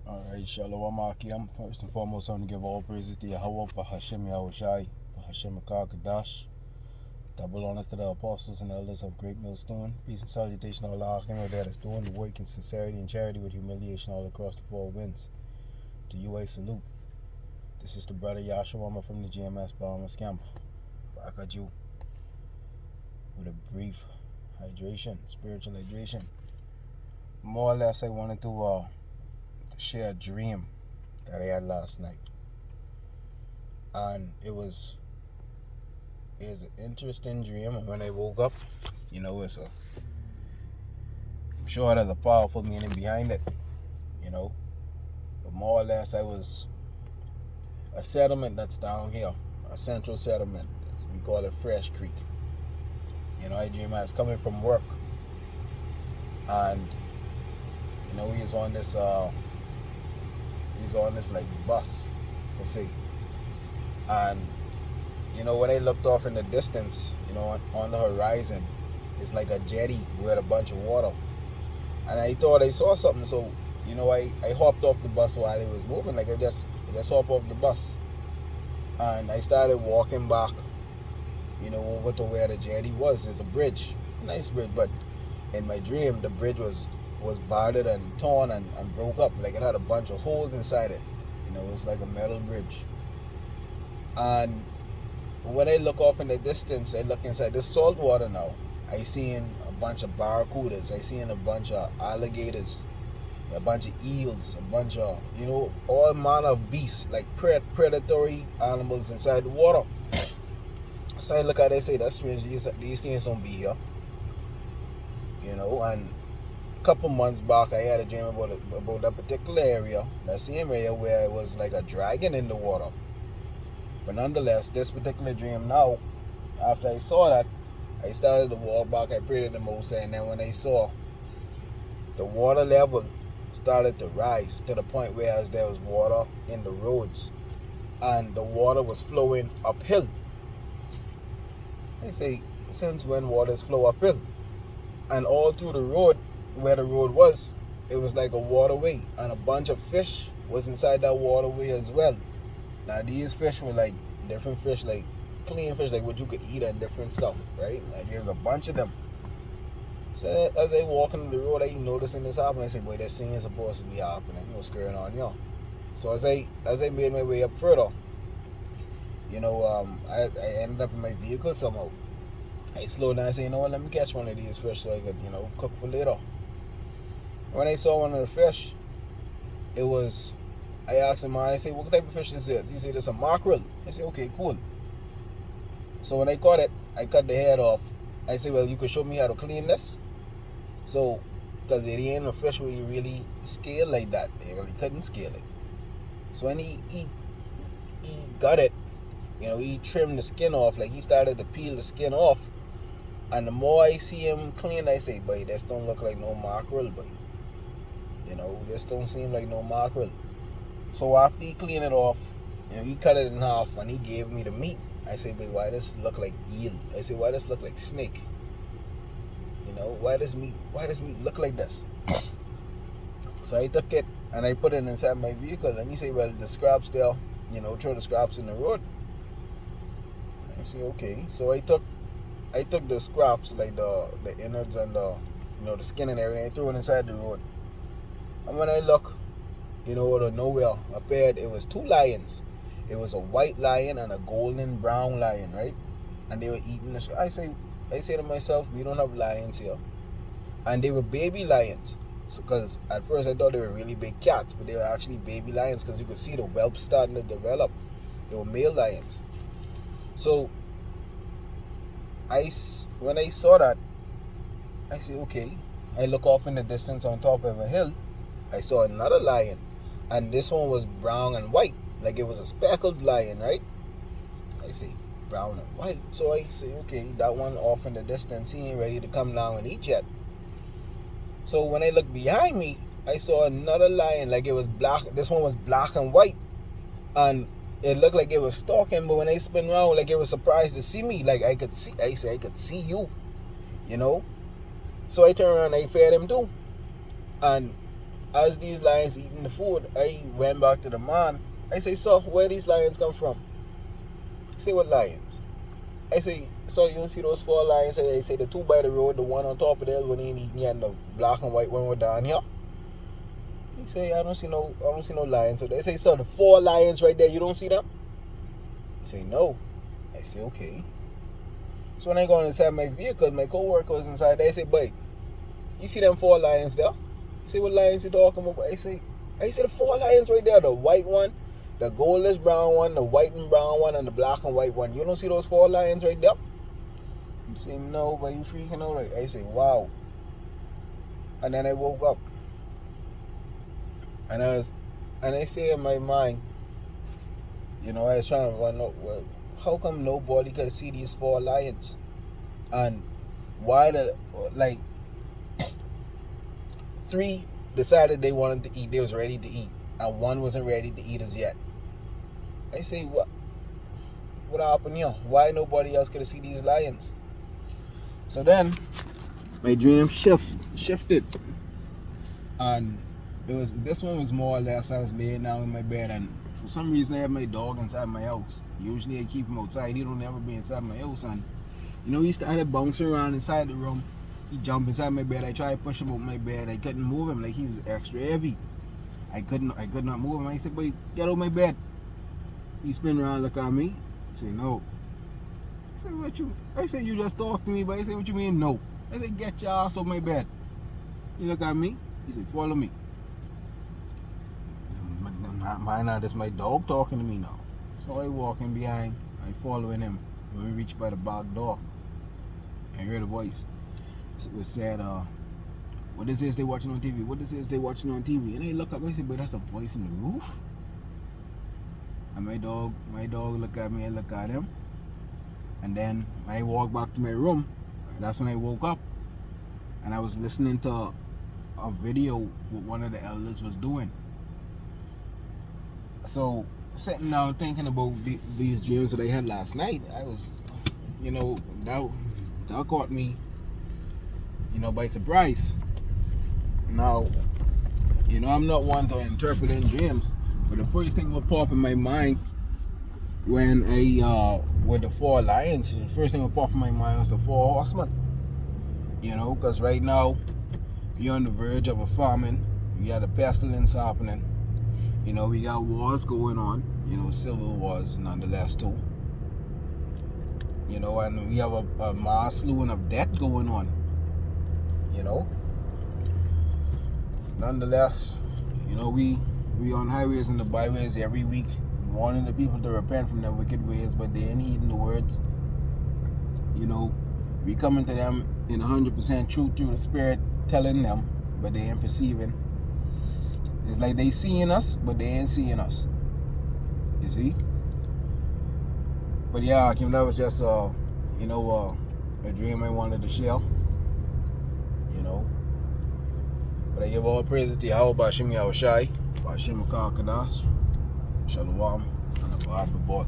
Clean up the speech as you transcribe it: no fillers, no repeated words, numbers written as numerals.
Alright, Shalom Akim. First and foremost, I want to give all praises to Yahweh, Bahashem Yahushai, Bahashem Kadash. Double honors to the apostles and elders of Great Millstone. Peace and salutation to all Akim that is doing the work in sincerity and charity with humiliation all across the four winds. To you, I salute. This is the brother Yahshua from the GMS Bahamas camp. Back at you with a brief hydration, spiritual hydration. More or less, I wanted to share a dream that I had last night, and it's an interesting dream. And when I woke up, I'm sure there's a powerful meaning behind it, but more or less, I was a settlement that's down here, a central settlement. We call it Fresh Creek. I dream I was coming from work, and he's on this like bus per se, and when I looked off in the distance, on the horizon, it's like a jetty with a bunch of water, and I thought I saw something. So I hopped off the bus while it was moving. Like I just hopped off the bus, and I started walking back, over to where the jetty was. There's a bridge, a nice bridge, but in my dream the bridge was battered and torn and broke up. Like it had a bunch of holes inside it. It was like a metal bridge. And when I look off in the distance, I look inside this salt water now. I seen a bunch of barracudas. I seen a bunch of alligators, a bunch of eels, a bunch of, all manner of beasts, like predatory animals inside the water. So I look at it, I say, that's strange. These things don't be here. And a couple months back, I had a dream about that particular area, that same area where it was like a dragon in the water. But nonetheless, this particular dream now, after I saw that, I started to walk back. I prayed to the Most High, and then when I saw the water level started to rise to the point where there was water in the roads, and the water was flowing uphill. I say, since when waters flow uphill? And all through the road, where the road was, it was like a waterway, and a bunch of fish was inside that waterway as well. Now these fish were like different fish, like clean fish, like what you could eat and different stuff, right? Like there's a bunch of them. So as I walk into the road, I noticing this happen. I say, boy, this thing is supposed to be happening. What's going on here? So as I made my way up further, I ended up in my vehicle somehow. I slowed down and say, let me catch one of these fish so I could, cook for later. When I saw one of the fish, I asked him, I say, what type of fish this is? He said, it's a mackerel. I said, okay, cool. So when I caught it, I cut the head off. I said, well, you could show me how to clean this? So, because it ain't a fish where you really scale like that. They really couldn't scale it. So when he got it, he trimmed the skin off. Like he started to peel the skin off. And the more I see him clean, I say, boy, this don't look like no mackerel, boy. This don't seem like no mackerel. So after he cleaned it off, he cut it in half and he gave me the meat. I say, boy, why does it look like eel? I say, why does it look like snake? Why does meat look like this? So I took it and I put it inside my vehicle, and he said, well, the scraps there, throw the scraps in the road. I say, okay. So I took the scraps, like the innards and the skin and everything, I threw it inside the road. And when I look, out of nowhere appeared, it was two lions. It was a white lion and a golden brown lion, right? And they were eating the I say to myself, we don't have lions here. And they were baby lions. Because at first I thought they were really big cats, but they were actually baby lions, because you could see the whelp starting to develop. They were male lions. So when I saw that, I said, okay. I look off in the distance on top of a hill. I saw another lion, and this one was brown and white, like it was a speckled lion, right? I say brown and white. So I say, okay, that one off in the distance, he ain't ready to come down and eat yet. So when I looked behind me, I saw another lion, like it was black. This one was black and white, and it looked like it was stalking. But when I spin around, like it was surprised to see me. Like I could see you, So I turned around and I fed him too. And as these lions eating the food, I went back to the man. I say, so where these lions come from? He say, what lions? I say, so you don't see those 4 lions? I say, the 2 by the road, the one on top of the hill when he ain't eating, and the black and white one were down here. He say, I don't see no lions. So they say, so the 4 lions right there, you don't see them? He say, no. I say, okay. So when I go inside my vehicle, my co-worker was inside there. I say, boy, you see them 4 lions there? He say, what lions you talking about? I say the 4 lions right there. The white one, the goldish brown one, the white and brown one, and the black and white one. You don't see those 4 lions right there? I'm saying, no, but you freaking out. Right? I say, wow. And then I woke up. And I say in my mind, I was trying to wonder, well, how come nobody could see these 4 lions? And why 3 decided they wanted to eat, they was ready to eat, and 1 wasn't ready to eat as yet. I say, what happened here? Why nobody else could see these lions? So then my dream shifted, and this one was more or less, I was laying down in my bed, and for some reason I have my dog inside my house. Usually I keep him outside. He don't ever be inside my house, and he started bouncing around inside the room. He jumped inside my bed. I tried to push him out my bed. I couldn't move him, like he was extra heavy. I could not move him. I said, boy, get out my bed. He spin around, look at me. I say, no. I said, you just talk to me, but I said, what you mean, no? I said, get your ass out my bed. He look at me. He said, follow me. Mind now, that's my dog talking to me now. So I walking behind. I following him. When we reach by the back door, I heard a voice. It said, what this is they watching on TV? What this is they watching on TV? And I look up, I said, but that's a voice in the roof? And my dog look at me, I look at him. And then when I walk back to my room, that's when I woke up. And I was listening to a video what one of the elders was doing. So sitting down thinking about these dreams that I had last night, I was, that caught me, by surprise. Now, I'm not one to interpret in dreams, but the first thing that pop in my mind when with the 4 lions, the first thing that pop in my mind was the 4 horsemen. Because right now, you're on the verge of a famine. We got a pestilence happening. We got wars going on, civil wars nonetheless too. And we have a mass slewing of debt going on. Nonetheless, we on highways and the byways every week, warning the people to repent from their wicked ways, but they ain't heeding the words. We coming to them in 100% truth through the Spirit, telling them, but they ain't perceiving. It's like they seeing us, but they ain't seeing us. You see? But yeah, Kim, that was just a dream I wanted to share. But I give all praises to Yahweh Bashim Yahushai, Bashim Kakadash, Shalom, and the Bible.